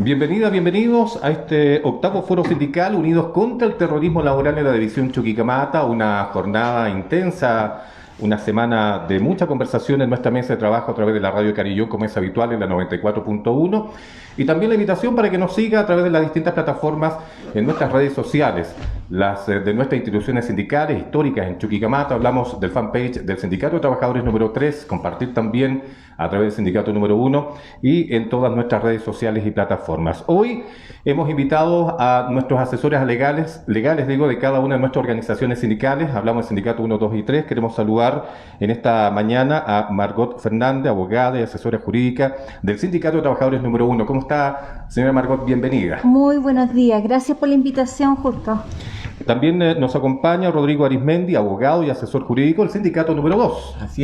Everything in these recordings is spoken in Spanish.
Bienvenidos a este octavo foro sindical Unidos contra el Terrorismo Laboral en la División Chuquicamata, una jornada intensa, una semana de mucha conversación en nuestra mesa de trabajo a través de la Radio Carillón, como es habitual en la 94.1, y también la invitación para que nos siga a través de las distintas plataformas en nuestras redes sociales, las de nuestras instituciones sindicales históricas en Chuquicamata. Hablamos del fanpage del Sindicato de Trabajadores número 3, compartir también a través del Sindicato número 1 y en todas nuestras redes sociales y plataformas. Hoy hemos invitado a nuestros asesores legales de cada una de nuestras organizaciones sindicales. Hablamos del Sindicato 1, 2 y 3. Queremos saludar en esta mañana a Margot Fernández, abogada y asesora jurídica del Sindicato de Trabajadores número 1. ¿Cómo está, señora Margot? Bienvenida. Muy buenos días. Gracias por la invitación, Justo. También nos acompaña Rodrigo Arismendi, abogado y asesor jurídico del Sindicato número 2. Así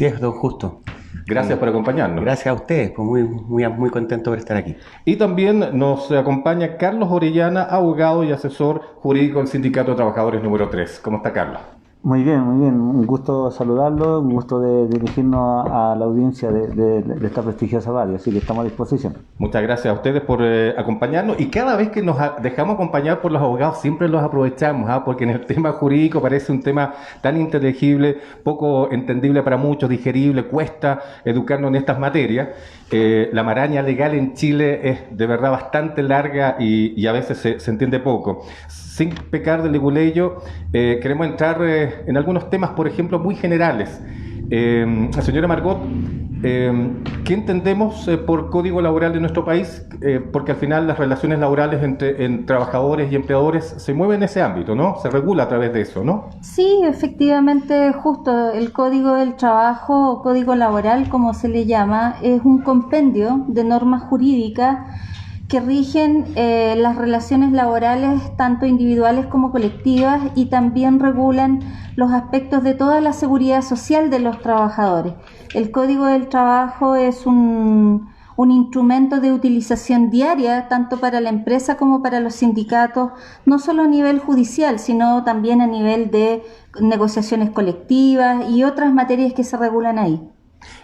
es, don Justo. Gracias por acompañarnos. Gracias a ustedes, pues muy contento por estar aquí. Y también nos acompaña Carlos Orellana, abogado y asesor jurídico del Sindicato de Trabajadores número 3. ¿Cómo está, Carlos? Muy bien. Un gusto saludarlo, un gusto de dirigirnos a la audiencia de esta prestigiosa radio, así que estamos a disposición. Muchas gracias a ustedes por acompañarnos, y cada vez que nos dejamos acompañar por los abogados siempre los aprovechamos, porque en el tema jurídico parece un tema tan inteligible, poco entendible para muchos, digerible, cuesta educarnos en estas materias. La maraña legal en Chile es de verdad bastante larga y a veces se entiende poco. Sin pecar de leguleyo, queremos entrar en algunos temas, por ejemplo, muy generales. Señora Margot, ¿qué entendemos por código laboral de nuestro país? Porque al final las relaciones laborales entre trabajadores y empleadores se mueven en ese ámbito, ¿no? Se regula a través de eso, ¿no? Sí, efectivamente, Justo. El Código del Trabajo o Código Laboral, como se le llama, es un compendio de normas jurídicas que rigen las relaciones laborales tanto individuales como colectivas, y también regulan los aspectos de toda la seguridad social de los trabajadores. El Código del Trabajo es un instrumento de utilización diaria tanto para la empresa como para los sindicatos, no solo a nivel judicial, sino también a nivel de negociaciones colectivas y otras materias que se regulan ahí.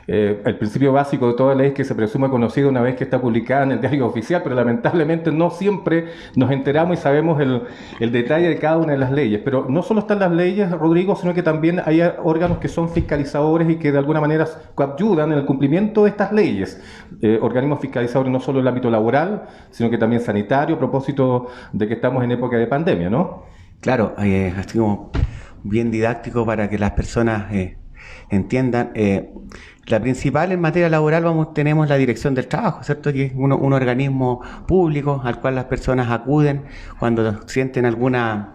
El principio básico de toda ley es que se presume conocida una vez que está publicada en el diario oficial, pero lamentablemente no siempre nos enteramos y sabemos el detalle de cada una de las leyes. Pero no solo están las leyes, Rodrigo, sino que también hay órganos que son fiscalizadores y que de alguna manera ayudan en el cumplimiento de estas leyes. Organismos fiscalizadores no solo en el ámbito laboral, sino que también sanitario, a propósito de que estamos en época de pandemia, ¿no? Claro, así como bien didáctico para que las personas entiendan. La principal en materia laboral tenemos la Dirección del Trabajo, ¿cierto? Que es un organismo público al cual las personas acuden cuando sienten alguna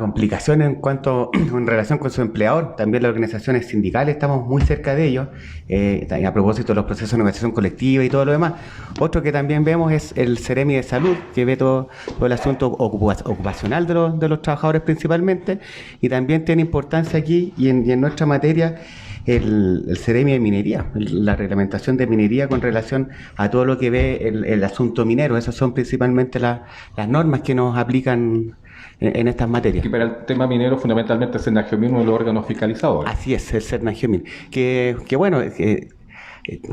complicación en relación con su empleador. También las organizaciones sindicales estamos muy cerca de ellos, a propósito de los procesos de negociación colectiva y todo lo demás. Otro que también vemos es el Ceremi de Salud, que ve todo el asunto ocupacional de los trabajadores principalmente, y también tiene importancia aquí y en nuestra materia el Ceremi de Minería, la reglamentación de minería con relación a todo lo que ve el asunto minero. Esas son principalmente las normas que nos aplican en estas materias. Y para el tema minero, fundamentalmente el Senagiomin, uno de los órganos fiscalizadores. Así es, el Senagiomin, que bueno,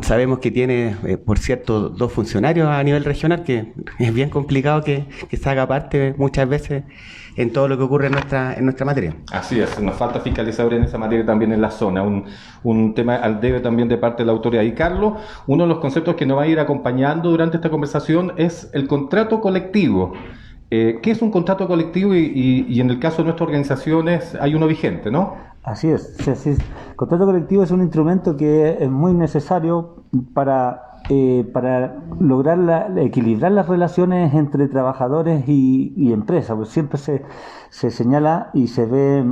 sabemos que tiene, por cierto, 2 funcionarios a nivel regional, que es bien complicado que se haga parte muchas veces en todo lo que ocurre en nuestra materia. Así es, nos falta fiscalizadores en esa materia también en la zona, un tema al debe también de parte de la autoridad. Y Carlos, uno de los conceptos que nos va a ir acompañando durante esta conversación es el contrato colectivo. ¿Qué es un contrato colectivo? Y en el caso de nuestras organizaciones hay uno vigente, ¿no? Así es. El contrato colectivo es un instrumento que es muy necesario para lograr equilibrar las relaciones entre trabajadores y empresas. Pues siempre se señala y se ve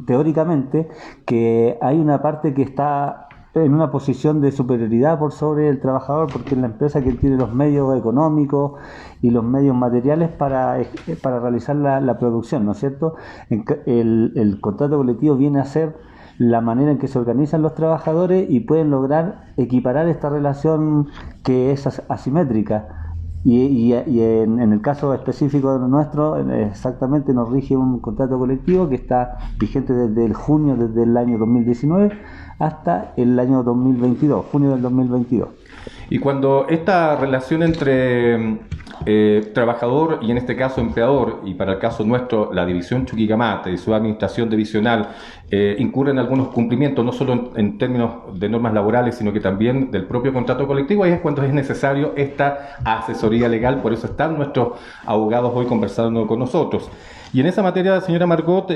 teóricamente que hay una parte que está en una posición de superioridad por sobre el trabajador, porque es la empresa que tiene los medios económicos y los medios materiales para realizar la producción, ¿no es cierto? El contrato colectivo viene a ser la manera en que se organizan los trabajadores y pueden lograr equiparar esta relación que es asimétrica. Y en el caso específico nuestro, exactamente nos rige un contrato colectivo que está vigente desde el año 2019 hasta el año 2022, junio del 2022. Y cuando esta relación entre trabajador y en este caso empleador, y para el caso nuestro la división Chuquicamata y su administración divisional, incurre en algunos cumplimientos, no solo en términos de normas laborales, sino que también del propio contrato colectivo, ahí es cuando es necesario esta asesoría legal, por eso están nuestros abogados hoy conversando con nosotros. Y en esa materia, señora Margot,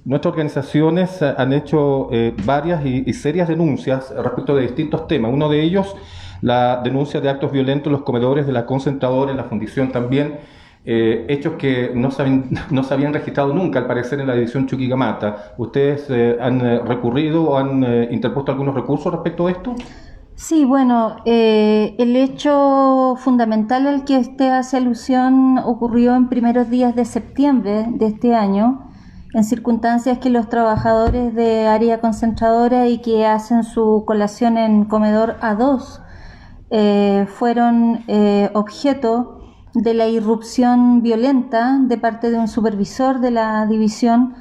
nuestras organizaciones han hecho varias y serias denuncias respecto de distintos temas. Uno de ellos, la denuncia de actos violentos en los comedores de la concentradora, en la fundición también, hechos que no se habían registrado nunca, al parecer, en la división Chuquicamata. ¿Ustedes han recurrido o han interpuesto algunos recursos respecto a esto? Sí, bueno, el hecho fundamental al que usted hace alusión ocurrió en primeros días de septiembre de este año, en circunstancias que los trabajadores de área concentradora y que hacen su colación en comedor A2 fueron objeto de la irrupción violenta de parte de un supervisor de la división,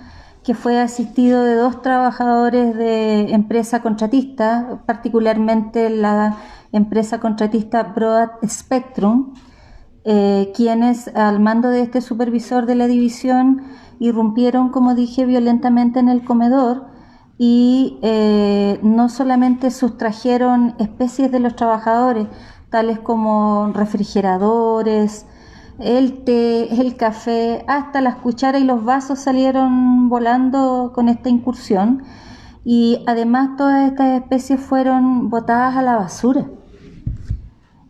que fue asistido de 2 trabajadores de empresa contratista, particularmente la empresa contratista Broad Spectrum, quienes al mando de este supervisor de la división irrumpieron, como dije, violentamente en el comedor y no solamente sustrajeron especies de los trabajadores, tales como refrigeradores, el té, el café, hasta las cucharas y los vasos salieron volando con esta incursión, y además todas estas especies fueron botadas a la basura,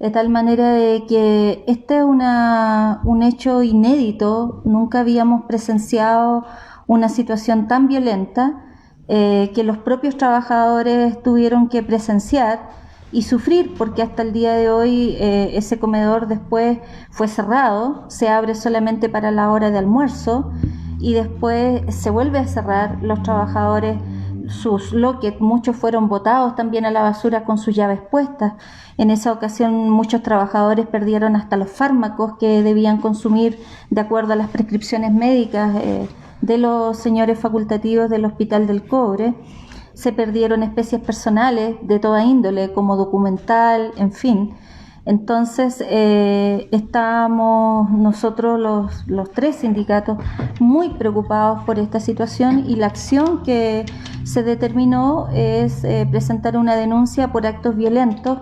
de tal manera de que este es un hecho inédito. Nunca habíamos presenciado una situación tan violenta que los propios trabajadores tuvieron que presenciar y sufrir, porque hasta el día de hoy ese comedor después fue cerrado, se abre solamente para la hora de almuerzo y después se vuelve a cerrar. Los trabajadores, sus lockets, muchos fueron botados también a la basura con sus llaves puestas. En esa ocasión muchos trabajadores perdieron hasta los fármacos que debían consumir de acuerdo a las prescripciones médicas de los señores facultativos del Hospital del Cobre. Se perdieron especies personales de toda índole, como documental, en fin. Entonces, estamos nosotros, los 3 sindicatos, muy preocupados por esta situación, y la acción que se determinó es presentar una denuncia por actos violentos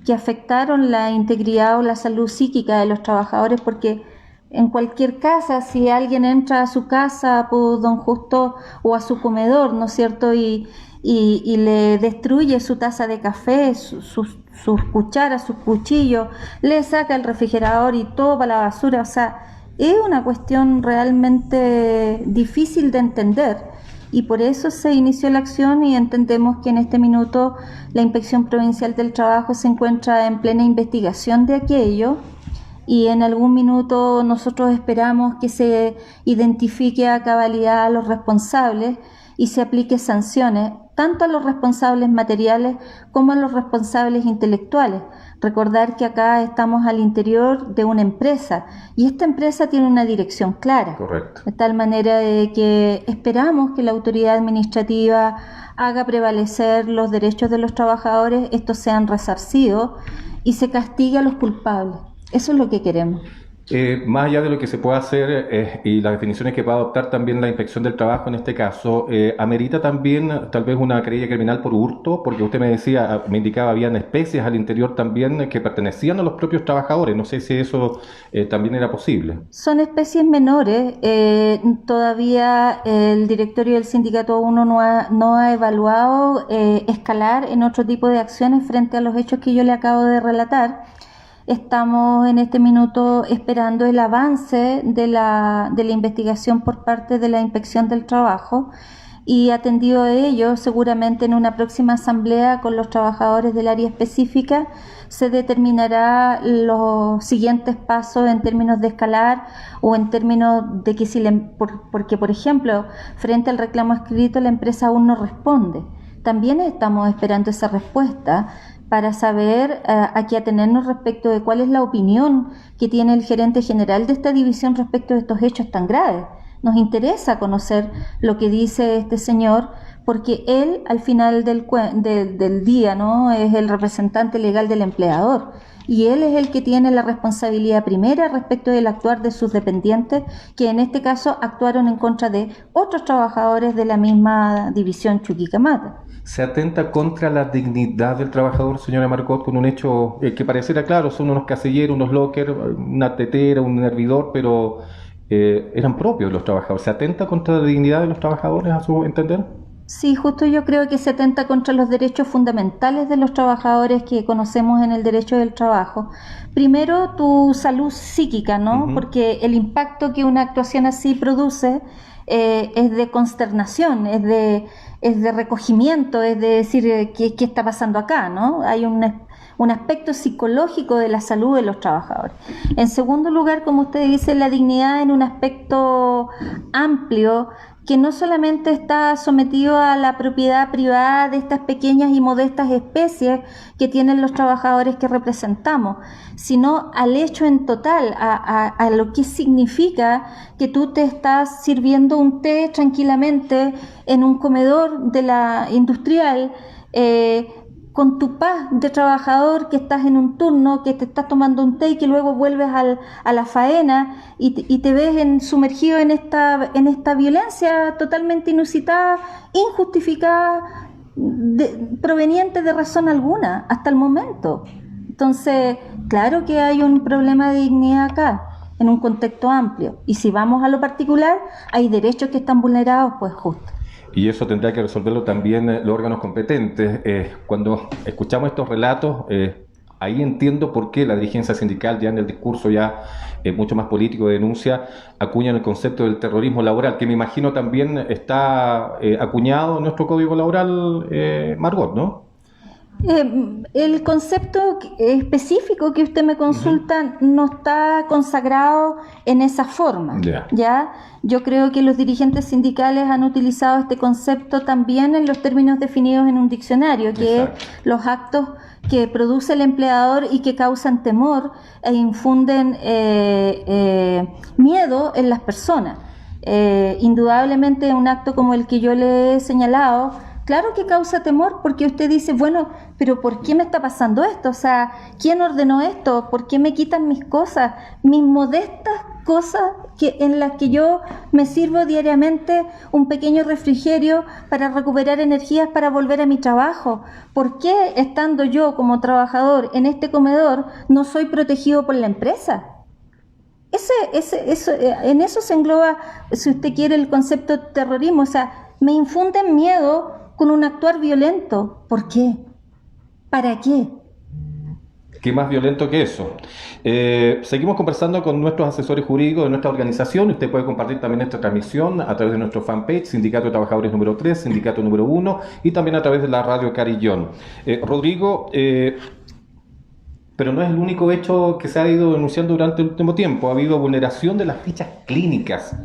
que afectaron la integridad o la salud psíquica de los trabajadores, porque en cualquier casa, si alguien entra a su casa, pues, don Justo, o a su comedor, ¿no es cierto?, y le destruye su taza de café, sus cucharas, sus cuchillos, le saca el refrigerador y todo para la basura. O sea, es una cuestión realmente difícil de entender, y por eso se inició la acción, y entendemos que en este minuto la Inspección Provincial del Trabajo se encuentra en plena investigación de aquello, y en algún minuto nosotros esperamos que se identifique a cabalidad a los responsables y se aplique sanciones, tanto a los responsables materiales como a los responsables intelectuales. Recordar que acá estamos al interior de una empresa, y esta empresa tiene una dirección clara. Correcto. De tal manera de que esperamos que la autoridad administrativa haga prevalecer los derechos de los trabajadores, estos sean resarcidos y se castigue a los culpables. Eso es lo que queremos. Más allá de lo que se pueda hacer y las definiciones que pueda adoptar también la Inspección del Trabajo en este caso, amerita también tal vez una querella criminal por hurto, porque usted me indicaba, habían especies al interior también que pertenecían a los propios trabajadores. No sé si eso también era posible. Son especies menores. Todavía el directorio del sindicato 1 no ha evaluado escalar en otro tipo de acciones frente a los hechos que yo le acabo de relatar. Estamos en este minuto esperando el avance de la investigación por parte de la Inspección del Trabajo, y atendido a ello, seguramente en una próxima asamblea con los trabajadores del área específica se determinará los siguientes pasos en términos de escalar, o en términos de que porque, por ejemplo, frente al reclamo escrito la empresa aún no responde. También estamos esperando esa respuesta para saber a qué atenernos respecto de cuál es la opinión que tiene el gerente general de esta división respecto de estos hechos tan graves. Nos interesa conocer lo que dice este señor, porque él al final del día, ¿no?, es el representante legal del empleador y él es el que tiene la responsabilidad primera respecto del actuar de sus dependientes, que en este caso actuaron en contra de otros trabajadores de la misma división Chuquicamata. ¿Se atenta contra la dignidad del trabajador, señora Margot, con un hecho que pareciera claro? Son unos casilleros, unos lockers, una tetera, un hervidor, pero eran propios de los trabajadores. ¿Se atenta contra la dignidad de los trabajadores, a su entender? Sí, justo yo creo que se atenta contra los derechos fundamentales de los trabajadores que conocemos en el derecho del trabajo. Primero, tu salud psíquica, ¿no? Porque el impacto que una actuación así produce es de consternación, es de recogimiento, es de decir, ¿qué está pasando acá?, ¿no? Hay un aspecto psicológico de la salud de los trabajadores. En segundo lugar, como usted dice, la dignidad en un aspecto amplio, que no solamente está sometido a la propiedad privada de estas pequeñas y modestas especies que tienen los trabajadores que representamos, sino al hecho en total, a lo que significa que tú te estás sirviendo un té tranquilamente en un comedor de la industrial, con tu paz de trabajador, que estás en un turno, que te estás tomando un té y que luego vuelves a la faena y te ves sumergido en esta violencia totalmente inusitada, injustificada, proveniente de razón alguna hasta el momento. Entonces, claro que hay un problema de dignidad acá, en un contexto amplio. Y si vamos a lo particular, hay derechos que están vulnerados, pues justo. Y eso tendrá que resolverlo también los órganos competentes. Cuando escuchamos estos relatos, ahí entiendo por qué la dirigencia sindical, ya en el discurso ya mucho más político de denuncia, acuñan el concepto del terrorismo laboral, que me imagino también está acuñado en nuestro Código Laboral, Margot, ¿no? El concepto específico que usted me consulta no está consagrado en esa forma, ¿ya? Yo creo que los dirigentes sindicales han utilizado este concepto también en los términos definidos en un diccionario, que es los actos que produce el empleador y que causan temor e infunden miedo en las personas. Indudablemente un acto como el que yo le he señalado, claro que causa temor, porque usted dice, bueno, pero ¿por qué me está pasando esto? O sea, ¿quién ordenó esto? ¿Por qué me quitan mis cosas? Mis modestas cosas en las que yo me sirvo diariamente un pequeño refrigerio para recuperar energías para volver a mi trabajo. ¿Por qué, estando yo como trabajador en este comedor, no soy protegido por la empresa? En eso se engloba, si usted quiere, el concepto de terrorismo. O sea, me infunden miedo con un actuar violento. ¿Por qué? ¿Para qué? ¿Qué más violento que eso? Seguimos conversando con nuestros asesores jurídicos de nuestra organización. Usted puede compartir también esta transmisión a través de nuestro fanpage, Sindicato de Trabajadores número 3, Sindicato número 1, y también a través de la Radio Carillón. Rodrigo, pero no es el único hecho que se ha ido denunciando durante el último tiempo. Ha habido vulneración de las fichas clínicas,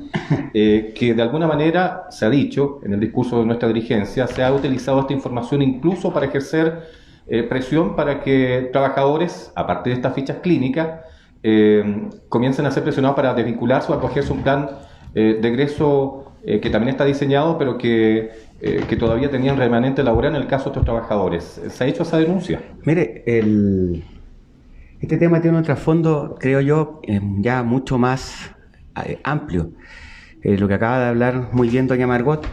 que de alguna manera, se ha dicho en el discurso de nuestra dirigencia, se ha utilizado esta información incluso para ejercer presión para que trabajadores, a partir de estas fichas clínicas, comiencen a ser presionados para desvincularse o acogerse a un plan de egreso que también está diseñado, pero que todavía tenían remanente laboral en el caso de estos trabajadores. ¿Se ha hecho esa denuncia? Mire, este tema tiene un trasfondo, creo yo, ya mucho más amplio. Lo que acaba de hablar muy bien doña Margot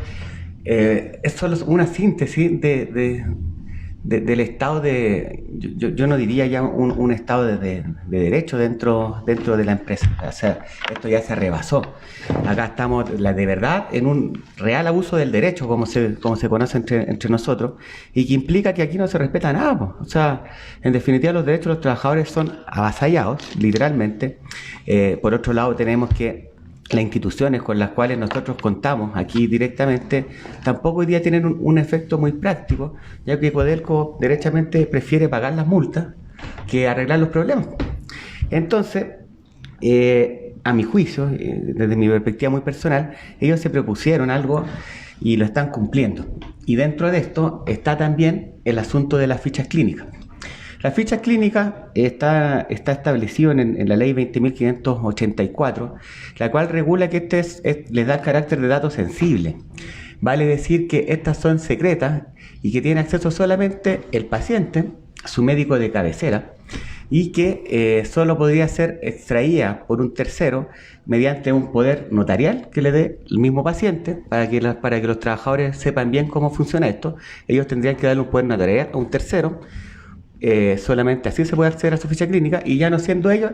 es solo una síntesis del estado de, yo no diría ya un estado de derecho dentro de la empresa. O sea, esto ya se rebasó. Acá estamos de verdad en un real abuso del derecho, como se conoce entre nosotros, y que implica que aquí no se respeta nada, po. O sea, en definitiva los derechos de los trabajadores son avasallados, literalmente. Por otro lado, tenemos que las instituciones con las cuales nosotros contamos aquí directamente tampoco hoy día tienen un efecto muy práctico, ya que Codelco derechamente prefiere pagar las multas que arreglar los problemas. Entonces, a mi juicio, desde mi perspectiva muy personal, ellos se propusieron algo y lo están cumpliendo. Y dentro de esto está también el asunto de las fichas clínicas. Las fichas clínicas está establecido en la ley 20.584, la cual regula que les da el carácter de dato sensible. vale decir que estas son secretas y que tiene acceso solamente el paciente, su médico de cabecera, y que solo podría ser extraída por un tercero mediante un poder notarial que le dé el mismo paciente, para que los trabajadores sepan bien cómo funciona esto. Ellos tendrían que darle un poder notarial a un tercero. Solamente así se puede acceder a su ficha clínica, y ya no siendo ellos,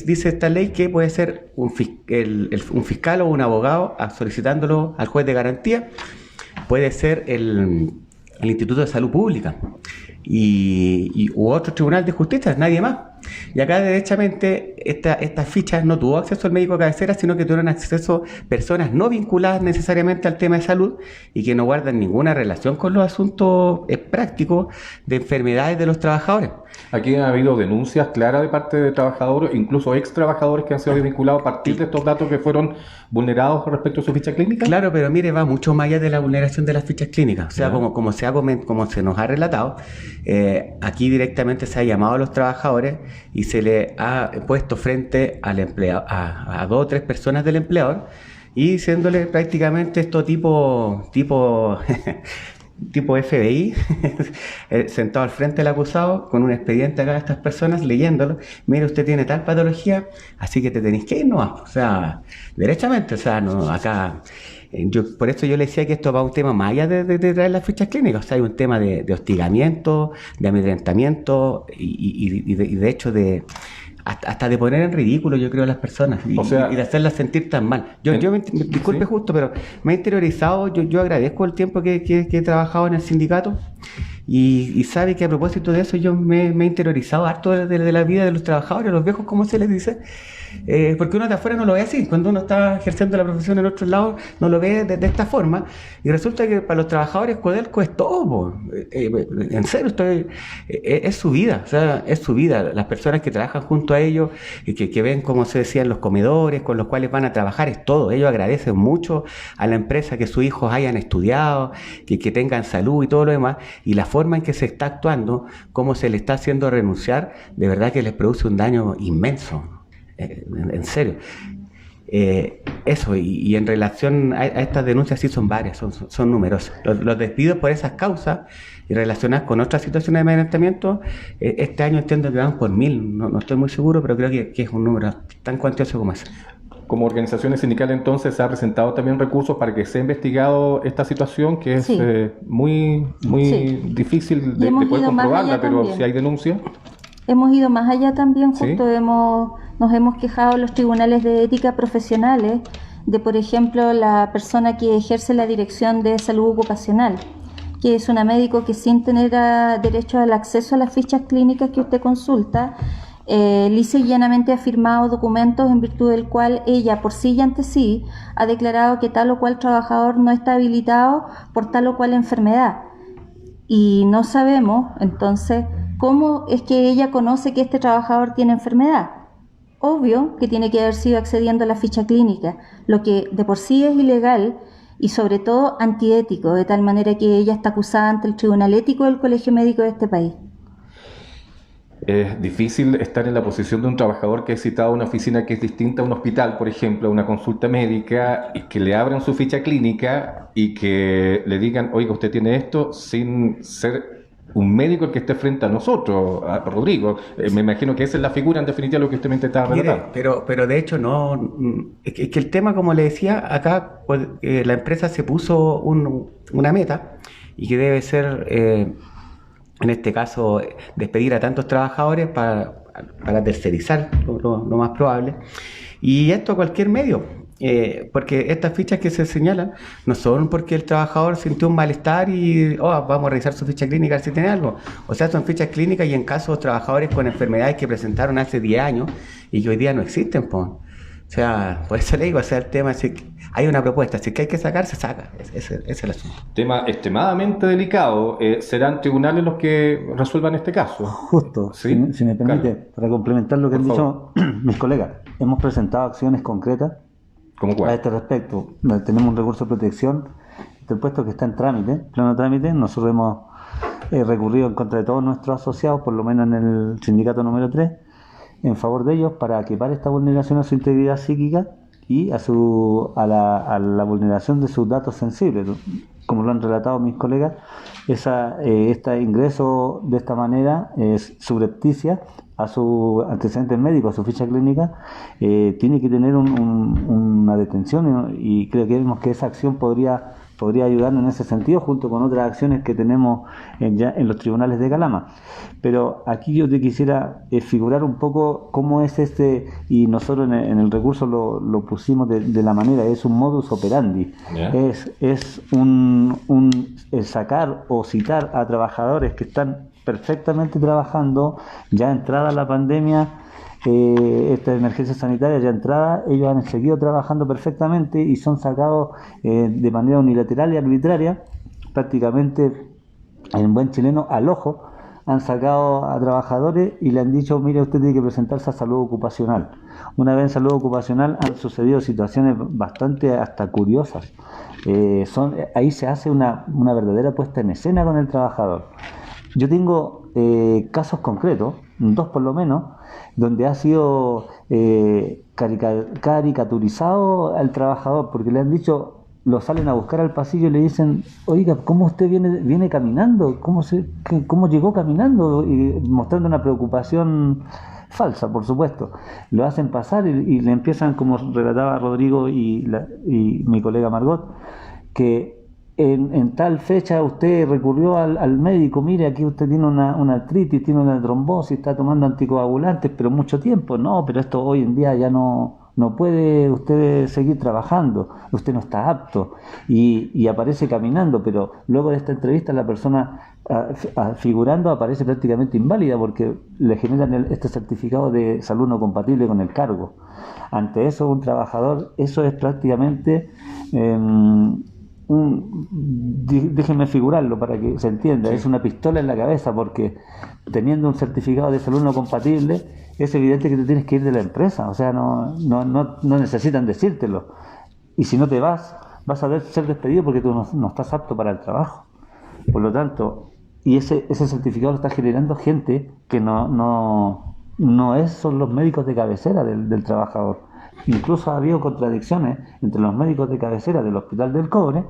dice esta ley que puede ser un fiscal o un abogado solicitándolo al juez de garantía, puede ser el Instituto de Salud Pública u otro tribunal de justicia, nadie más. Y acá derechamente estas fichas no tuvo acceso al médico de cabecera, sino que tuvieron acceso personas no vinculadas necesariamente al tema de salud y que no guardan ninguna relación con los asuntos prácticos de enfermedades de los trabajadores. Aquí ha habido denuncias claras de parte de trabajadores, incluso ex trabajadores que han sido vinculados a partir de estos datos que fueron vulnerados respecto a su ficha clínica. Claro, pero mire, va mucho más allá de la vulneración de las fichas clínicas. O sea, como se nos ha relatado, aquí directamente se ha llamado a los trabajadores y se le ha puesto frente al empleado, a 2 o 3 personas del empleador, y diciéndole prácticamente esto tipo FBI, sentado al frente del acusado con un expediente acá de estas personas, leyéndolo: mire, usted tiene tal patología, así que te tenéis que ir, ¿no? O sea, derechamente, o sea, no, acá... por eso yo le decía que esto va a un tema más allá de traer las fichas clínicas. O sea, hay un tema de hostigamiento, de amedrentamiento y de hecho hasta de poner en ridículo, yo creo, a las personas y de hacerlas sentir tan mal. Disculpe, ¿sí? Justo, pero me he interiorizado. Yo agradezco el tiempo que he trabajado en el sindicato, y sabe que a propósito de eso yo me he interiorizado harto de la vida de los trabajadores, los viejos, como se les dice. Porque uno de afuera no lo ve así. Cuando uno está ejerciendo la profesión en otros lados, no lo ve de esta forma, y resulta que para los trabajadores Codelco es todo, en serio, es su vida, o sea, es su vida. Las personas que trabajan junto a ellos, que ven, como se decía, en los comedores con los cuales van a trabajar, es todo. Ellos agradecen mucho a la empresa que sus hijos hayan estudiado, que tengan salud y todo lo demás, y la forma en que se está actuando, cómo se le está haciendo renunciar, de verdad que les produce un daño inmenso. En serio. Eso, y en relación a estas denuncias, sí son varias, son numerosas. Los despidos por esas causas y relacionadas con otras situaciones de amedrentamiento, este año entiendo que van por 1000, no estoy muy seguro, pero creo que es un número tan cuantioso como ese. Como organizaciones sindicales, entonces, se ha presentado también recursos para que sea investigado esta situación, que es muy difícil de poder comprobarla, pero también, si hay denuncia. Hemos ido más allá también, justo nos hemos quejado en los tribunales de ética profesionales de, por ejemplo, la persona que ejerce la dirección de salud ocupacional, que es una médico que, sin tener derecho al acceso a las fichas clínicas que usted consulta, lisa y llanamente ha firmado documentos en virtud del cual ella, por sí y ante sí, ha declarado que tal o cual trabajador no está habilitado por tal o cual enfermedad. Y no sabemos, entonces, cómo es que ella conoce que este trabajador tiene enfermedad. Obvio que tiene que haber sido accediendo a la ficha clínica, lo que de por sí es ilegal y sobre todo antiético, de tal manera que ella está acusada ante el Tribunal Ético del Colegio Médico de este país. Es difícil estar en la posición de un trabajador que ha citado a una oficina que es distinta a un hospital, por ejemplo, a una consulta médica, y que le abran su ficha clínica y que le digan: oiga, usted tiene esto, sin ser un médico el que esté frente a nosotros, a Rodrigo. Me imagino que esa es la figura, en definitiva, lo que usted me intentaba revelar. Pero de hecho no, es que el tema, como le decía, acá pues, la empresa se puso una meta, y que debe ser, en este caso, despedir a tantos trabajadores para tercerizar lo más probable, y esto a cualquier medio. Porque estas fichas que se señalan no son porque el trabajador sintió un malestar y vamos a revisar su ficha clínica a ver si tiene algo. O sea, son fichas clínicas y en casos de trabajadores con enfermedades que presentaron hace 10 años y que hoy día no existen, pues. O sea, por eso le digo, o sea, el tema es que hay una propuesta, si es que hay que sacar, se saca. Ese es el asunto. Tema extremadamente delicado. ¿Serán tribunales los que resuelvan este caso? Justo, ¿sí? si me permite, claro, para complementar lo que han dicho mis colegas, hemos presentado acciones concretas. ¿Cómo cuál? A este respecto. Tenemos un recurso de protección interpuesto que está en trámite, pleno trámite. Nosotros hemos recurrido en contra de todos nuestros asociados, por lo menos en el sindicato número 3, en favor de ellos, para equipar esta vulneración a su integridad psíquica y a la vulneración de sus datos sensibles. Como lo han relatado mis colegas, este ingreso de esta manera es subrepticia a sus antecedentes médicos, a su ficha clínica, tiene que tener una detención, y creemos que esa acción podría ayudarnos en ese sentido, junto con otras acciones que tenemos ya en los tribunales de Calama. Pero aquí yo te quisiera figurar un poco cómo es y nosotros en el recurso lo pusimos de la manera, es un modus operandi. Yeah. Es el sacar o citar a trabajadores que están perfectamente trabajando, ya entrada la pandemia, esta emergencia sanitaria ya entrada, ellos han seguido trabajando perfectamente y son sacados de manera unilateral y arbitraria, prácticamente en buen chileno al ojo, han sacado a trabajadores y le han dicho: mire, usted tiene que presentarse a salud ocupacional. Una vez en salud ocupacional han sucedido situaciones bastante hasta curiosas. Ahí se hace una verdadera puesta en escena con el trabajador. Yo tengo casos concretos, 2 por lo menos, donde ha sido caricaturizado al trabajador, porque le han dicho, lo salen a buscar al pasillo y le dicen: oiga, ¿cómo usted viene caminando? ¿Cómo llegó caminando? Y mostrando una preocupación falsa, por supuesto. Lo hacen pasar y le empiezan, como relataba Rodrigo y mi colega Margot, que en tal fecha usted recurrió al médico: mire, aquí usted tiene una artritis, tiene una trombosis, está tomando anticoagulantes, pero mucho tiempo. No, pero esto hoy en día ya no puede usted seguir trabajando, usted no está apto, y aparece caminando, pero luego de esta entrevista la persona figurando aparece prácticamente inválida porque le generan este certificado de salud no compatible con el cargo. Ante eso, un trabajador, eso es prácticamente... déjenme figurarlo para que se entienda, sí. Es una pistola en la cabeza, porque teniendo un certificado de salud no compatible es evidente que te tienes que ir de la empresa, o sea, no necesitan decírtelo, y si no te vas a ser despedido porque tú no estás apto para el trabajo. Por lo tanto, y ese certificado lo está generando gente que no son los médicos de cabecera del trabajador. Incluso ha habido contradicciones entre los médicos de cabecera del Hospital del Cobre,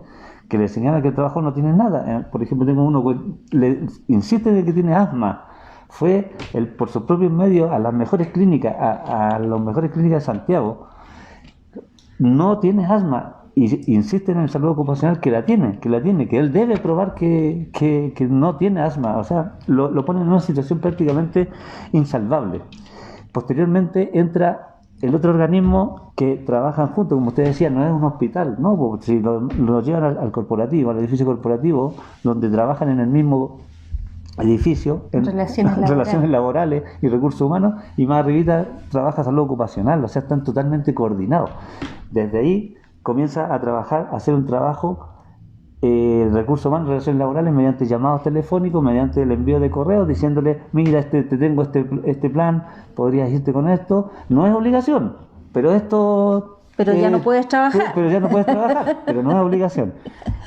que le señalan que el trabajo no tiene nada. Por ejemplo, tengo uno que le insiste de que tiene asma. Fue por sus propios medios a las mejores clínicas, a las mejores clínicas de Santiago. No tiene asma, y insiste en el salud ocupacional que la tiene, que él debe probar que no tiene asma. O sea, lo ponen en una situación prácticamente insalvable. Posteriormente entra el otro organismo que trabajan juntos, como usted decía, no es un hospital, no, porque si lo llevan al corporativo, al edificio corporativo, donde trabajan en el mismo edificio, en relaciones laborales y recursos humanos, y más arribita trabaja salud ocupacional, o sea, están totalmente coordinados. Desde ahí comienza a trabajar, a hacer un trabajo recursos humanos, relaciones laborales, mediante llamados telefónicos, mediante el envío de correos, diciéndole: mira, te tengo este plan, podrías irte con esto. No es obligación, pero esto... Pero ya no puedes trabajar. Pero ya no puedes trabajar, pero no es obligación.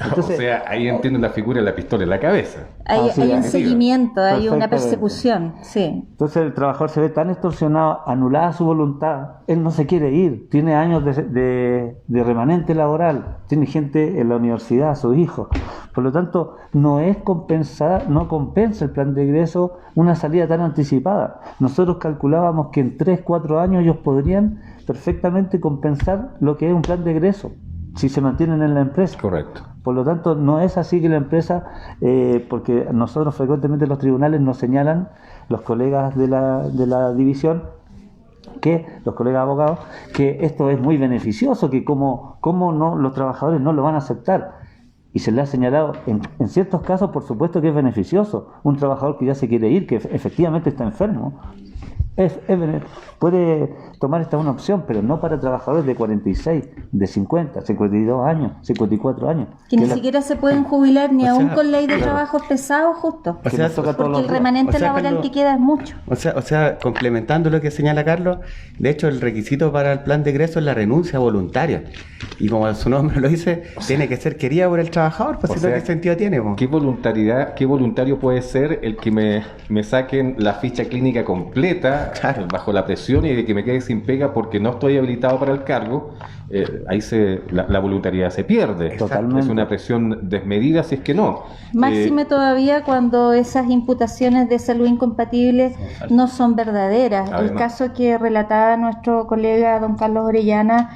Entonces, o sea, ahí entiendo la figura de la pistola en la cabeza. Hay un seguimiento, hay una persecución, sí. Entonces el trabajador se ve tan extorsionado, anulada su voluntad, él no se quiere ir, tiene años de remanente laboral, tiene gente en la universidad, sus hijos. Por lo tanto, no compensa el plan de egreso una salida tan anticipada. Nosotros calculábamos que en 3-4 años ellos podrían perfectamente compensar lo que es un plan de egreso, si se mantienen en la empresa. Correcto. Por lo tanto, no es así que la empresa, porque nosotros frecuentemente los tribunales nos señalan, los colegas de la división, los colegas abogados, que esto es muy beneficioso, que cómo no, los trabajadores no lo van a aceptar. Y se le ha señalado, en ciertos casos, por supuesto que es beneficioso. Un trabajador que ya se quiere ir, que efectivamente está enfermo, puede tomar esta una opción, pero no para trabajadores de 46, de 50, 52 años, 54 años. Que ni siquiera se pueden jubilar ni aún con ley de trabajos pesados justo. O sea, porque el remanente laboral, Carlos, que queda es mucho. O sea, complementando lo que señala Carlos, de hecho el requisito para el plan de egreso es la renuncia voluntaria. Y como su nombre lo dice, tiene que ser querida por el trabajador, pues ¿qué sentido tiene? ¿Qué voluntario puede ser el que me saquen la ficha clínica completa Claro. bajo la presión y de que me quede sin pega porque no estoy habilitado para el cargo, ahí la voluntariedad se pierde. Totalmente. Es una presión desmedida si es que no. Máxime todavía cuando esas imputaciones de salud incompatibles no son verdaderas. Además. El caso que relataba nuestro colega don Carlos Orellana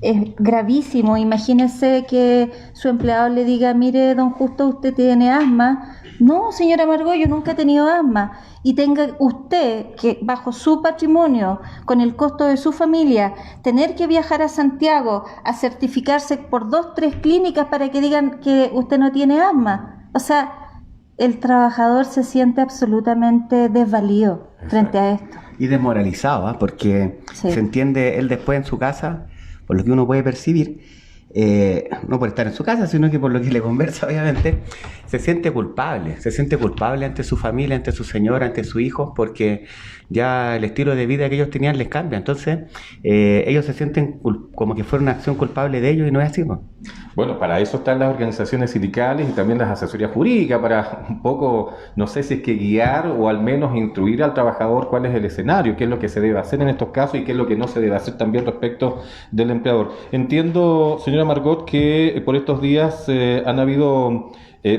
es gravísimo. Imagínese que su empleado le diga, mire, don Justo, usted tiene asma. No, señora Margot, yo nunca he tenido asma. Y tenga usted que bajo su patrimonio, con el costo de su familia, tener que viajar a Santiago a certificarse por 2, 3 clínicas para que digan que usted no tiene asma. O sea, el trabajador se siente absolutamente desvalido frente a esto. Y desmoralizado, porque Sí. se entiende él después en su casa, por lo que uno puede percibir, no por estar en su casa, sino que por lo que le conversa, obviamente, se siente culpable ante su familia, ante su señora, ante su hijo, porque ya el estilo de vida que ellos tenían les cambia. Entonces, ellos se sienten como que fuera una acción culpable de ellos y no es así, ¿no? Bueno, para eso están las organizaciones sindicales y también las asesorías jurídicas, para un poco, no sé si es que guiar o al menos instruir al trabajador cuál es el escenario, qué es lo que se debe hacer en estos casos y qué es lo que no se debe hacer también respecto del empleador. Entiendo, señora Margot, que por estos días han habido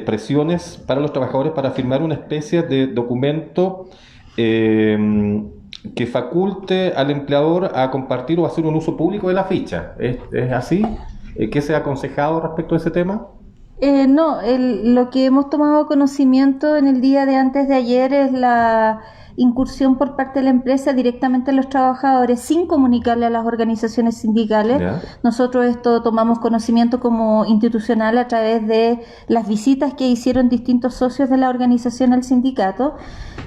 presiones para los trabajadores para firmar una especie de documento que faculte al empleador a compartir o hacer un uso público de la ficha. ¿Es así? ¿Qué se ha aconsejado respecto a ese tema? No, lo que hemos tomado conocimiento en el día de antes de ayer es la incursión por parte de la empresa directamente a los trabajadores sin comunicarle a las organizaciones sindicales. Ya. Nosotros esto tomamos conocimiento como institucional a través de las visitas que hicieron distintos socios de la organización al sindicato,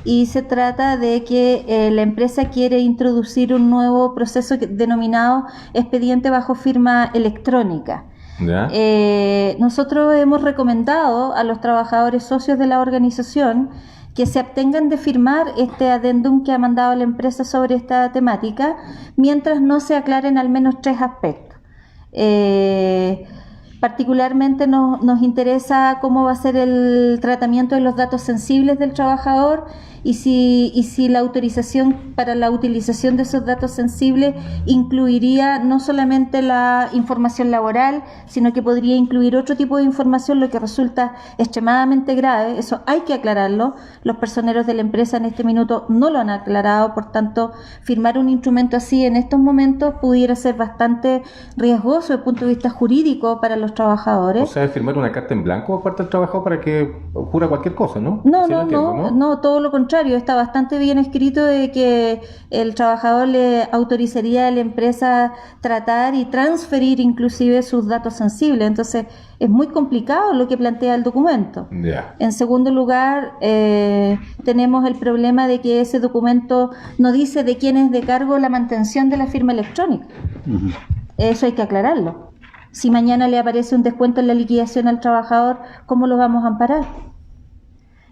y se trata de que la empresa quiere introducir un nuevo proceso denominado expediente bajo firma electrónica. ¿Ya? Nosotros hemos recomendado a los trabajadores socios de la organización que se abstengan de firmar este adendum que ha mandado la empresa sobre esta temática mientras no se aclaren al menos 3 aspectos. Particularmente nos interesa cómo va a ser el tratamiento de los datos sensibles del trabajador y si la autorización para la utilización de esos datos sensibles incluiría no solamente la información laboral, sino que podría incluir otro tipo de información, lo que resulta extremadamente grave. Eso hay que aclararlo. Los personeros de la empresa en este minuto no lo han aclarado, por tanto, firmar un instrumento así en estos momentos pudiera ser bastante riesgoso desde el punto de vista jurídico para los trabajadores. O sea, es firmar una carta en blanco por parte del trabajador para que jura cualquier cosa, ¿no? No, Así lo entiendo, no, todo lo contrario, está bastante bien escrito de que el trabajador le autorizaría a la empresa tratar y transferir inclusive sus datos sensibles, entonces es muy complicado lo que plantea el documento. Ya. En segundo lugar, tenemos el problema de que ese documento no dice de quién es de cargo la mantención de la firma electrónica. Eso hay que aclararlo. Si mañana le aparece un descuento en la liquidación al trabajador, ¿cómo lo vamos a amparar?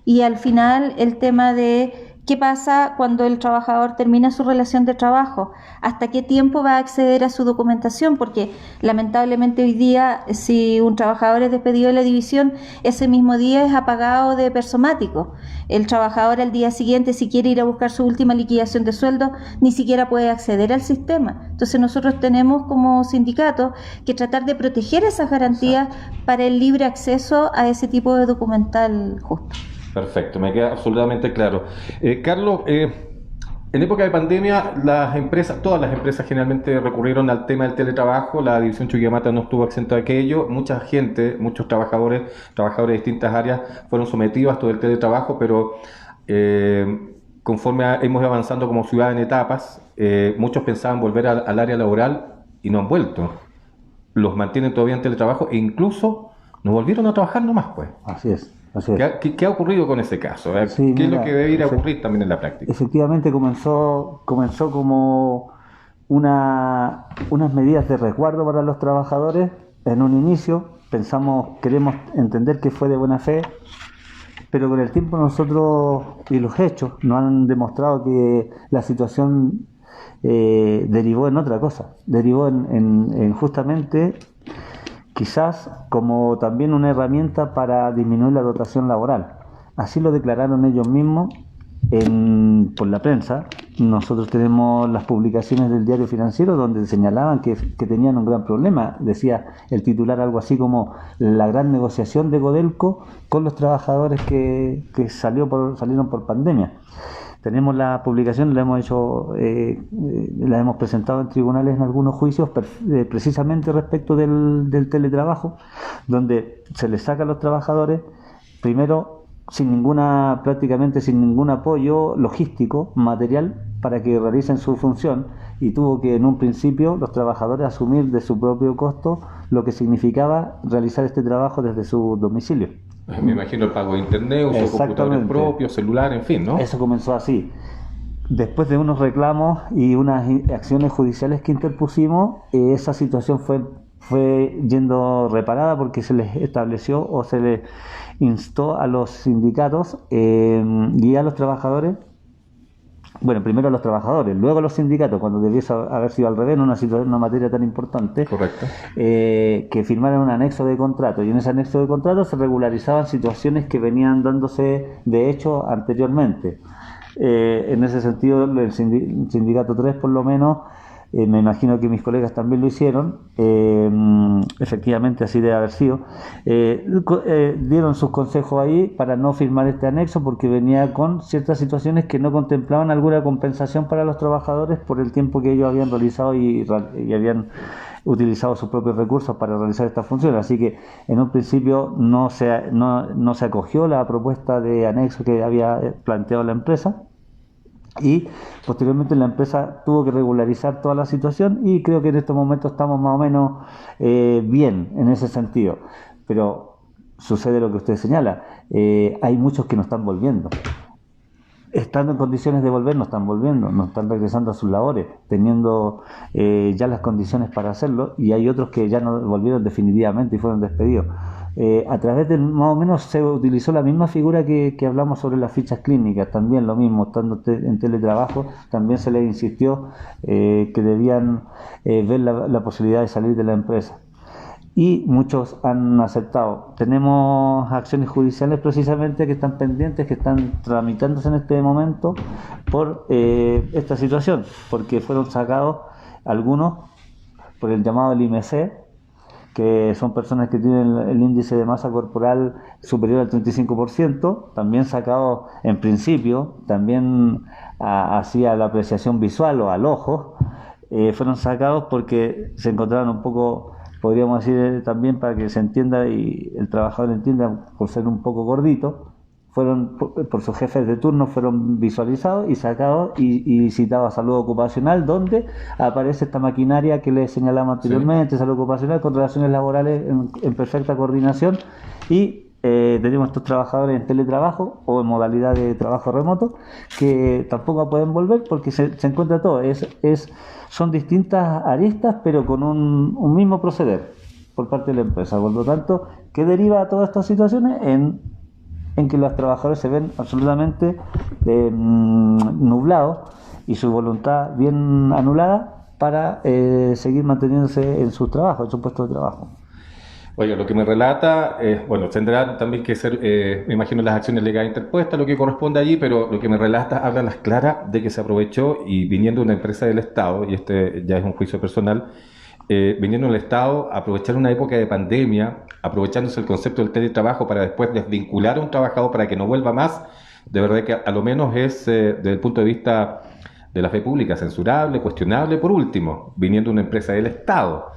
Y al final el tema de qué pasa cuando el trabajador termina su relación de trabajo, hasta qué tiempo va a acceder a su documentación, porque lamentablemente hoy día si un trabajador es despedido de la división, ese mismo día es apagado de persomático. El trabajador al día siguiente, si quiere ir a buscar su última liquidación de sueldo, ni siquiera puede acceder al sistema. Entonces nosotros tenemos como sindicato que tratar de proteger esas garantías para el libre acceso a ese tipo de documental justo. Perfecto, me queda absolutamente claro. Carlos, en época de pandemia, todas las empresas generalmente recurrieron al tema del teletrabajo. La división Chuquicamata no estuvo exenta de aquello. Mucha gente, muchos trabajadores de distintas áreas fueron sometidos a esto del teletrabajo, pero conforme hemos ido avanzando como ciudad en etapas, muchos pensaban volver al área laboral y no han vuelto. Los mantienen todavía en teletrabajo e incluso no volvieron a trabajar nomás, pues. Así es. Así es. ¿Qué ha ocurrido con ese caso? Sí, ¿Qué es lo mira, que debe ir a ocurrir también en la práctica? Efectivamente comenzó como unas medidas de resguardo para los trabajadores. En un inicio queremos entender que fue de buena fe, pero con el tiempo nosotros y los hechos nos han demostrado que la situación derivó en otra cosa, derivó en justamente quizás como también una herramienta para disminuir la rotación laboral. Así lo declararon ellos mismos por la prensa, nosotros tenemos las publicaciones del Diario Financiero donde señalaban que tenían un gran problema. Decía el titular algo así como la gran negociación de Codelco con los trabajadores que salieron por pandemia. Tenemos la publicación, la hemos presentado en tribunales en algunos juicios precisamente respecto del teletrabajo, donde se les saca a los trabajadores, primero prácticamente sin ningún apoyo logístico, material, para que realicen su función, y tuvo que en un principio los trabajadores asumir de su propio costo lo que significaba realizar este trabajo desde su domicilio. Me imagino el pago de internet, uso de computadores propios, celular, en fin, ¿no? Eso comenzó así. Después de unos reclamos y unas acciones judiciales que interpusimos, esa situación fue yendo reparada porque se les estableció o se les instó a los sindicatos y a los trabajadores. Bueno, primero a los trabajadores, luego a los sindicatos, cuando debiese haber sido al revés en una materia tan importante. Correcto. Que firmaran un anexo de contrato, y en ese anexo de contrato se regularizaban situaciones que venían dándose de hecho anteriormente. En ese sentido, el sindicato 3 por lo menos, me imagino que mis colegas también lo hicieron, efectivamente así debe haber sido, dieron sus consejos ahí para no firmar este anexo porque venía con ciertas situaciones que no contemplaban alguna compensación para los trabajadores por el tiempo que ellos habían realizado y habían utilizado sus propios recursos para realizar esta función. Así que en un principio no se acogió la propuesta de anexo que había planteado la empresa, y posteriormente la empresa tuvo que regularizar toda la situación, y creo que en estos momentos estamos más o menos bien en ese sentido. Pero sucede lo que usted señala, hay muchos que no están volviendo. Estando en condiciones de volver, no están volviendo, no están regresando a sus labores, teniendo ya las condiciones para hacerlo, y hay otros que ya no volvieron definitivamente y fueron despedidos. A través de, más o menos, se utilizó la misma figura que hablamos sobre las fichas clínicas, también lo mismo, estando en teletrabajo, también se les insistió que debían ver la posibilidad de salir de la empresa. Y muchos han aceptado. Tenemos acciones judiciales precisamente que están pendientes, que están tramitándose en este momento por esta situación, porque fueron sacados algunos por el llamado del IMC, que son personas que tienen el índice de masa corporal superior al 35%, también sacados en principio, también hacia la apreciación visual o al ojo, fueron sacados porque se encontraban un poco, podríamos decir también para que se entienda y el trabajador entienda, por ser un poco gordito, fueron por sus jefes de turno, fueron visualizados y sacados y citados a salud ocupacional, donde aparece esta maquinaria que les señalamos anteriormente, salud ocupacional con relaciones laborales en perfecta coordinación, y tenemos estos trabajadores en teletrabajo o en modalidad de trabajo remoto que tampoco pueden volver porque se encuentra todo, son distintas aristas pero con un mismo proceder por parte de la empresa. Por lo tanto, ¿qué deriva a todas estas situaciones? En que los trabajadores se ven absolutamente nublados y su voluntad bien anulada para seguir manteniéndose en su trabajo, en su puesto de trabajo. Oye, lo que me relata, bueno, tendrá también que ser, me imagino, las acciones legales interpuestas, lo que corresponde allí, pero lo que me relata habla a las claras de que se aprovechó, y viniendo de una empresa del Estado, y este ya es un juicio personal, viniendo del Estado, aprovechar una época de pandemia, aprovechándose el concepto del teletrabajo para después desvincular a un trabajador para que no vuelva más, de verdad que a lo menos es, desde el punto de vista de la fe pública, censurable, cuestionable. Por último, viniendo de una empresa del Estado,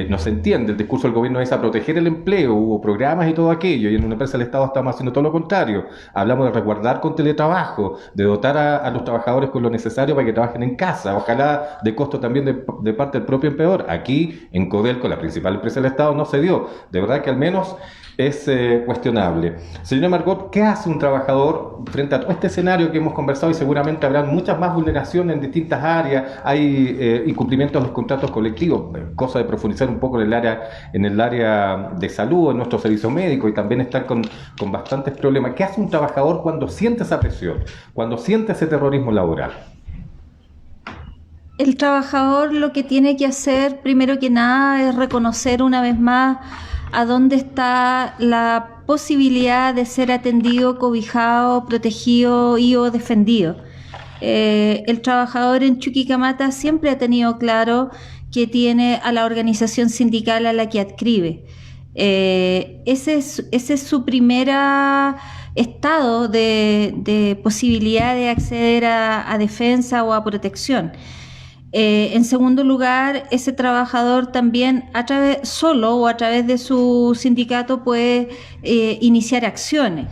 no se entiende, el discurso del gobierno es a proteger el empleo, hubo programas y todo aquello, y en una empresa del Estado estamos haciendo todo lo contrario. Hablamos de resguardar con teletrabajo, de dotar a los trabajadores con lo necesario para que trabajen en casa, ojalá de costo también de parte del propio empleador. Aquí en Codelco, la principal empresa del Estado, no se dio. De verdad que al menos es cuestionable. Señora Margot, ¿qué hace un trabajador frente a todo este escenario que hemos conversado? Y seguramente habrán muchas más vulneraciones en distintas áreas, hay incumplimientos de los contratos colectivos, cosa de profundizar un poco en el área de salud, en nuestro servicio médico, y también están con bastantes problemas. ¿Qué hace un trabajador cuando siente esa presión, cuando siente ese terrorismo laboral? El trabajador lo que tiene que hacer, primero que nada, es reconocer una vez más a dónde está la posibilidad de ser atendido, cobijado, protegido y o defendido. el trabajador en Chuquicamata siempre ha tenido claro que tiene a la organización sindical a la que adscribe. Ese es su primera estado de posibilidad de acceder a defensa o a protección. En segundo lugar, ese trabajador también solo o a través de su sindicato puede iniciar acciones.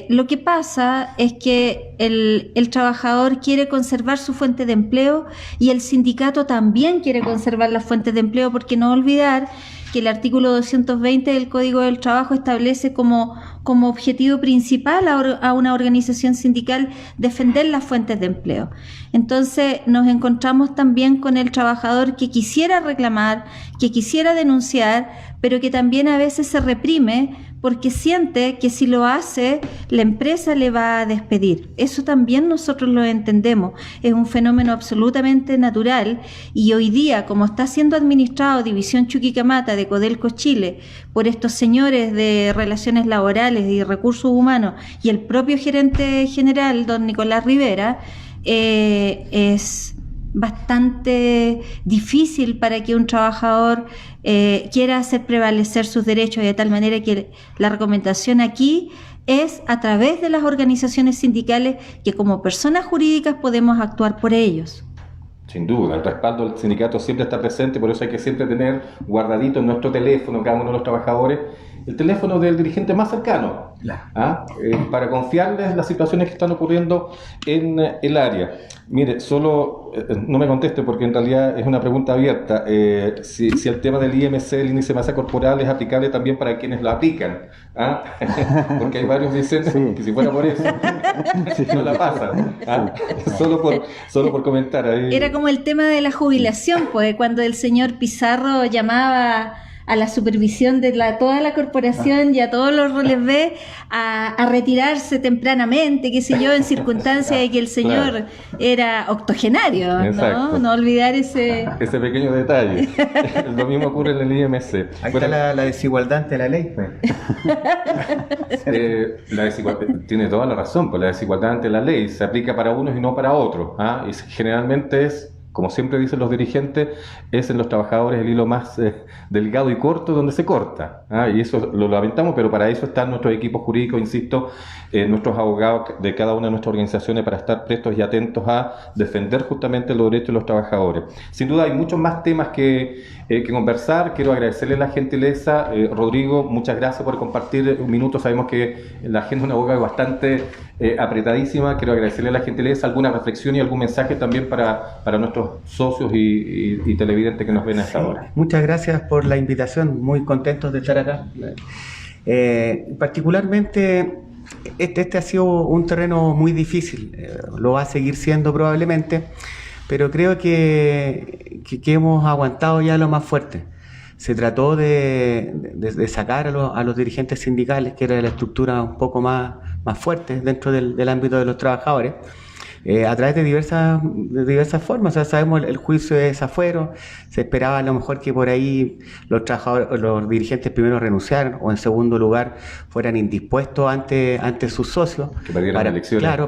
Lo que pasa es que el trabajador quiere conservar su fuente de empleo y el sindicato también quiere conservar las fuentes de empleo, porque no olvidar que el artículo 220 del Código del Trabajo establece como objetivo principal a una organización sindical defender las fuentes de empleo. Entonces nos encontramos también con el trabajador que quisiera reclamar, que quisiera denunciar, pero que también a veces se reprime porque siente que si lo hace, la empresa le va a despedir. Eso también nosotros lo entendemos. Es un fenómeno absolutamente natural y hoy día, como está siendo administrado División Chuquicamata de Codelco Chile por estos señores de Relaciones Laborales y Recursos Humanos y el propio gerente general, don Nicolás Rivera, es bastante difícil para que un trabajador quiera hacer prevalecer sus derechos, de tal manera que la recomendación aquí es a través de las organizaciones sindicales que como personas jurídicas podemos actuar por ellos. Sin duda, el respaldo del sindicato siempre está presente, por eso hay que siempre tener guardadito en nuestro teléfono, cada uno de los trabajadores, el teléfono del dirigente más cercano, para confiarles las situaciones que están ocurriendo en el área. Mire, solo no me conteste porque en realidad es una pregunta abierta. Si el tema del IMC, el índice de masa corporal, es aplicable también para quienes lo aplican. Porque hay varios que dicen que si fuera por eso, no la pasan. Solo por comentar. Era como el tema de la jubilación, pues cuando el señor Pizarro llamaba a la supervisión de toda la corporación y a todos los roles B a retirarse tempranamente, qué sé yo, en circunstancias de que el señor era octogenario, ¿no? No olvidar ese pequeño detalle. Lo mismo ocurre en el IMC. Ahí está la desigualdad ante la ley. Tiene toda la razón, pues la desigualdad ante la ley se aplica para unos y no para otros. Y generalmente es, como siempre dicen los dirigentes, es en los trabajadores el hilo más delgado y corto donde se corta. Y eso lo lamentamos, pero para eso están nuestros equipos jurídicos, insisto, nuestros abogados de cada una de nuestras organizaciones para estar prestos y atentos a defender justamente los derechos de los trabajadores. Sin duda hay muchos más temas que conversar. Quiero agradecerle la gentileza. Rodrigo, muchas gracias por compartir un minuto. Sabemos que la agenda de un abogado es bastante apretadísima. Quiero agradecerle la gentileza, alguna reflexión y algún mensaje también para nuestros socios y televidentes que nos ven a esta hora. Muchas gracias por la invitación, muy contentos de estar acá. Particularmente, este ha sido un terreno muy difícil, lo va a seguir siendo probablemente, pero creo que hemos aguantado ya lo más fuerte. Se trató de sacar a los dirigentes sindicales, que era la estructura un poco más fuerte dentro del ámbito de los trabajadores, a través de diversas formas. O sea, sabemos el juicio de desafuero, se esperaba a lo mejor que por ahí los dirigentes primero renunciaran o en segundo lugar fueran indispuestos ante sus socios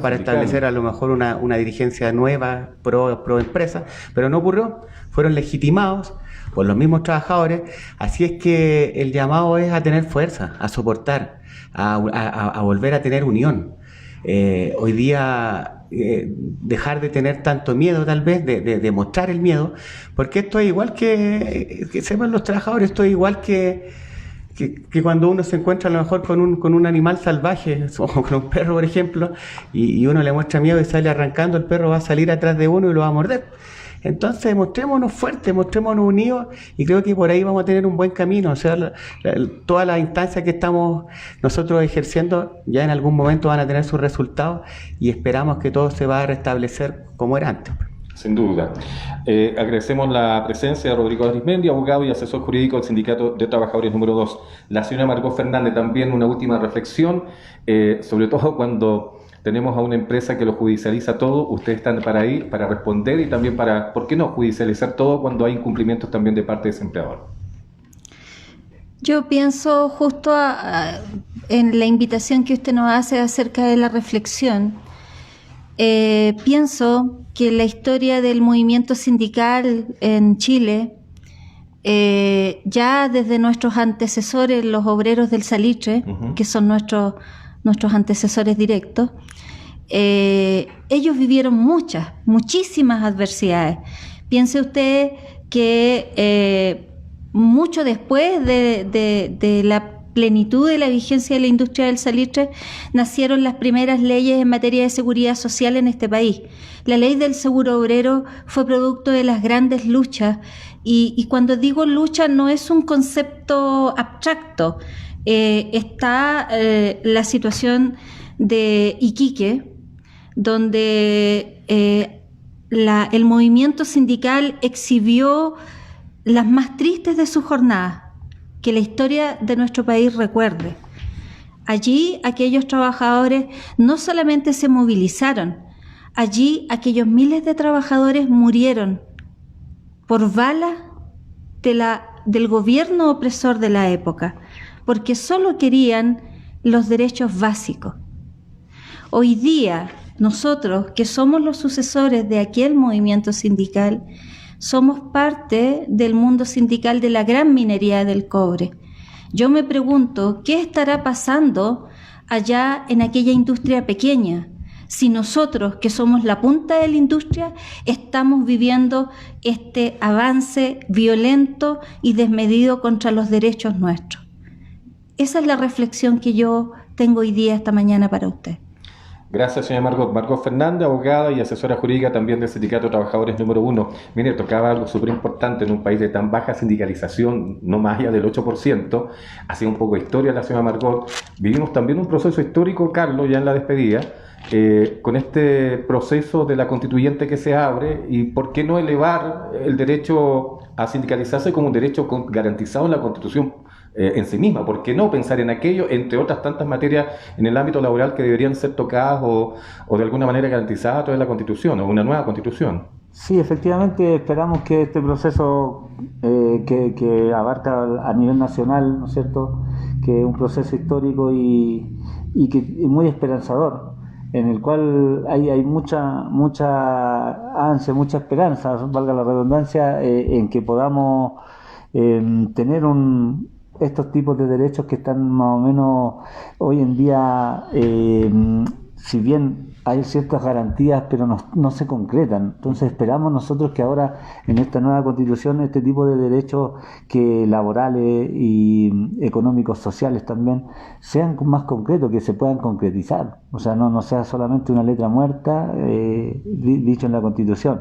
para establecer a lo mejor una dirigencia nueva pro empresa, pero no ocurrió, fueron legitimados por los mismos trabajadores. Así es que el llamado es a tener fuerza, a soportar, a volver a tener unión. Hoy día dejar de tener tanto miedo, tal vez de mostrar el miedo, porque esto es igual que sepan los trabajadores, esto es igual que cuando uno se encuentra a lo mejor con un animal salvaje, o con un perro por ejemplo, y uno le muestra miedo y sale arrancando, el perro va a salir atrás de uno y lo va a morder. Entonces mostrémonos fuertes, mostrémonos unidos, y creo que por ahí vamos a tener un buen camino. O sea, todas las instancias que estamos nosotros ejerciendo ya en algún momento van a tener sus resultados, y esperamos que todo se va a restablecer como era antes. Sin duda. Agradecemos la presencia de Rodrigo Arismendi, abogado y asesor jurídico del Sindicato de Trabajadores número 2. La señora Margot Fernández, también una última reflexión, sobre todo cuando tenemos a una empresa que lo judicializa todo. Ustedes están para ahí, para responder, y también para, ¿por qué no judicializar todo cuando hay incumplimientos también de parte de ese empleador? Yo pienso justo en la invitación que usted nos hace acerca de la reflexión. pienso que la historia del movimiento sindical en Chile, ya desde nuestros antecesores, los obreros del salitre, que son nuestros antecesores directos, ellos vivieron muchísimas adversidades. Piense usted que mucho después de la plenitud de la vigencia de la industria del salitre, nacieron las primeras leyes en materia de seguridad social en este país. La ley del seguro obrero fue producto de las grandes luchas, y cuando digo lucha no es un concepto abstracto. Está la situación de Iquique, donde el movimiento sindical exhibió las más tristes de sus jornadas, que la historia de nuestro país recuerde. Allí aquellos trabajadores no solamente se movilizaron, allí aquellos miles de trabajadores murieron por bala del gobierno opresor de la época, porque solo querían los derechos básicos. Hoy día, nosotros, que somos los sucesores de aquel movimiento sindical, somos parte del mundo sindical de la gran minería del cobre. Yo me pregunto, ¿qué estará pasando allá en aquella industria pequeña? Si nosotros, que somos la punta de la industria, estamos viviendo este avance violento y desmedido contra los derechos nuestros. Esa es la reflexión que yo tengo hoy día, esta mañana, para usted. Gracias, señora Margot. Margot Fernández, abogada y asesora jurídica también del Sindicato de Trabajadores número 1. Mire, tocaba algo súper importante en un país de tan baja sindicalización, no más allá del 8%. Hacía un poco de historia la señora Margot. Vivimos también un proceso histórico, Carlos, ya en la despedida, con este proceso de la constituyente que se abre, y por qué no elevar el derecho a sindicalizarse como un derecho garantizado en la Constitución en sí misma. ¿Por qué no pensar en aquello, entre otras tantas materias en el ámbito laboral que deberían ser tocadas o de alguna manera garantizadas a través de la Constitución o una nueva Constitución? Sí, efectivamente esperamos que este proceso que abarca a nivel nacional, ¿no es cierto?, que es un proceso histórico y que es muy esperanzador, en el cual hay mucha ansia, mucha esperanza, valga la redundancia, en que podamos tener estos tipos de derechos que están más o menos hoy en día, si bien hay ciertas garantías, pero no se concretan. Entonces esperamos nosotros que ahora en esta nueva Constitución este tipo de derechos que laborales y económicos, sociales también, sean más concretos, que se puedan concretizar. O sea, no sea solamente una letra muerta dicho en la Constitución.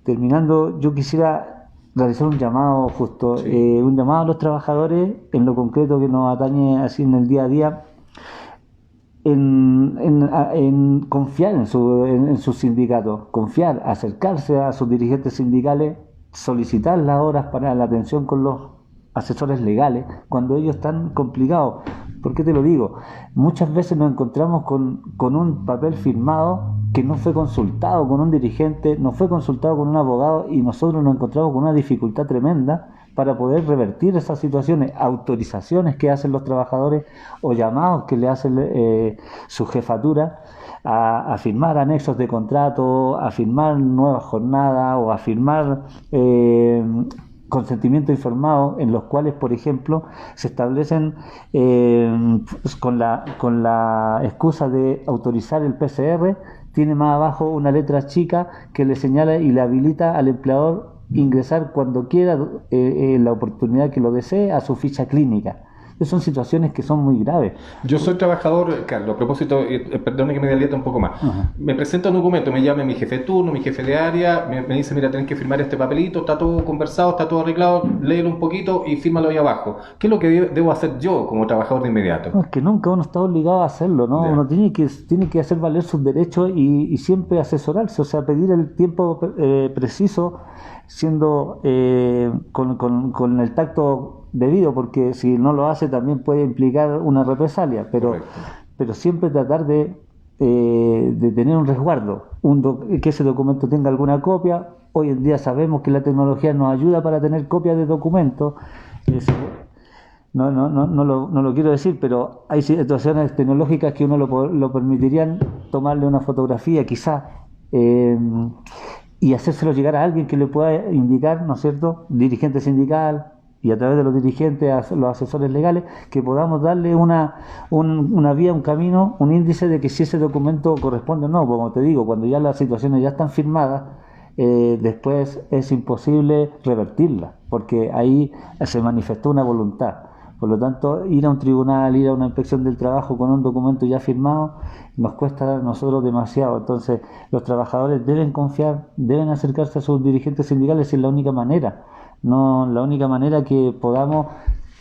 Terminando, yo quisiera realizar un llamado justo, un llamado a los trabajadores en lo concreto que nos atañe así en el día a día, en confiar en sus sindicatos, confiar, acercarse a sus dirigentes sindicales, solicitar las horas para la atención con los asesores legales cuando ellos están complicados. ¿Por qué te lo digo? Muchas veces nos encontramos con un papel firmado que no fue consultado con un dirigente, no fue consultado con un abogado, y nosotros nos encontramos con una dificultad tremenda para poder revertir esas situaciones, autorizaciones que hacen los trabajadores o llamados que le hacen su jefatura a firmar anexos de contrato, a firmar nuevas jornadas o a firmar consentimiento informado, en los cuales, por ejemplo, se establecen con la excusa de autorizar el PCR, tiene más abajo una letra chica que le señala y le habilita al empleador ingresar cuando quiera, la oportunidad que lo desee, a su ficha clínica. Son situaciones que son muy graves. Yo soy trabajador, Carlos, a propósito, perdone que me dilate un poco más. Me presenta un documento, me llama mi jefe de turno, mi jefe de área, me dice, mira, tenés que firmar este papelito, está todo conversado, está todo arreglado, léelo un poquito y fírmalo ahí abajo. ¿Qué es lo que debo hacer yo como trabajador de inmediato? No, es que nunca uno está obligado a hacerlo, ¿no? Yeah. Uno tiene que hacer valer sus derechos y siempre asesorarse, o sea, pedir el tiempo preciso, siendo con el tacto debido, porque si no lo hace también puede implicar una represalia, pero siempre tratar de tener un resguardo, que ese documento tenga alguna copia. Hoy en día sabemos que la tecnología nos ayuda para tener copias de documentos, no lo quiero decir, pero hay situaciones tecnológicas que uno lo permitirían tomarle una fotografía quizás y hacérselo llegar a alguien que le pueda indicar, ¿no es cierto?, dirigente sindical, y a través de los dirigentes, a los asesores legales, que podamos darle una vía, un camino, un índice de que si ese documento corresponde o no. Como te digo, cuando ya las situaciones ya están firmadas, después es imposible revertirlas, porque ahí se manifestó una voluntad. Por lo tanto, ir a un tribunal, ir a una inspección del trabajo con un documento ya firmado, nos cuesta a nosotros demasiado. Entonces, los trabajadores deben confiar, deben acercarse a sus dirigentes sindicales, es la única manera. No, la única manera que podamos,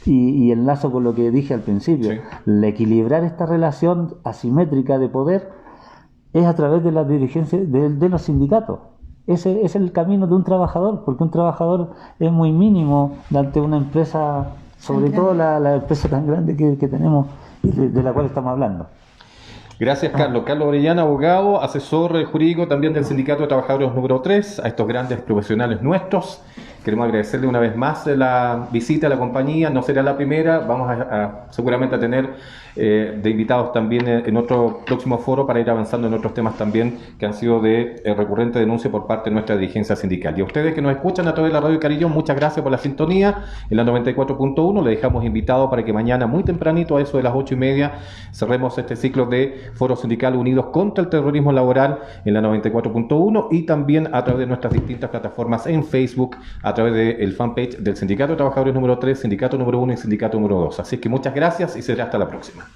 y enlazo con lo que dije al principio, sí, equilibrar esta relación asimétrica de poder es a través de las dirigencias de los sindicatos. Ese es el camino de un trabajador, porque un trabajador es muy mínimo ante una empresa, sobre todo la empresa tan grande que tenemos y de la cual estamos hablando. Gracias, Carlos. Carlos Orellana, abogado, asesor jurídico también del Sindicato de Trabajadores número 3, a estos grandes profesionales nuestros. Queremos agradecerle una vez más la visita a la compañía, no será la primera, vamos seguramente a tener de invitados también en otro próximo foro para ir avanzando en otros temas también que han sido de recurrente denuncia por parte de nuestra dirigencia sindical. Y a ustedes que nos escuchan a través de la Radio Carillón, muchas gracias por la sintonía. En la 94.1 le dejamos invitado para que mañana muy tempranito, a eso de las 8:30, cerremos este ciclo de Foro Sindical Unidos contra el Terrorismo Laboral en la 94.1 y también a través de nuestras distintas plataformas en Facebook, a través del fanpage del Sindicato de Trabajadores número 3, Sindicato número 1 y Sindicato número 2. Así que muchas gracias y será hasta la próxima.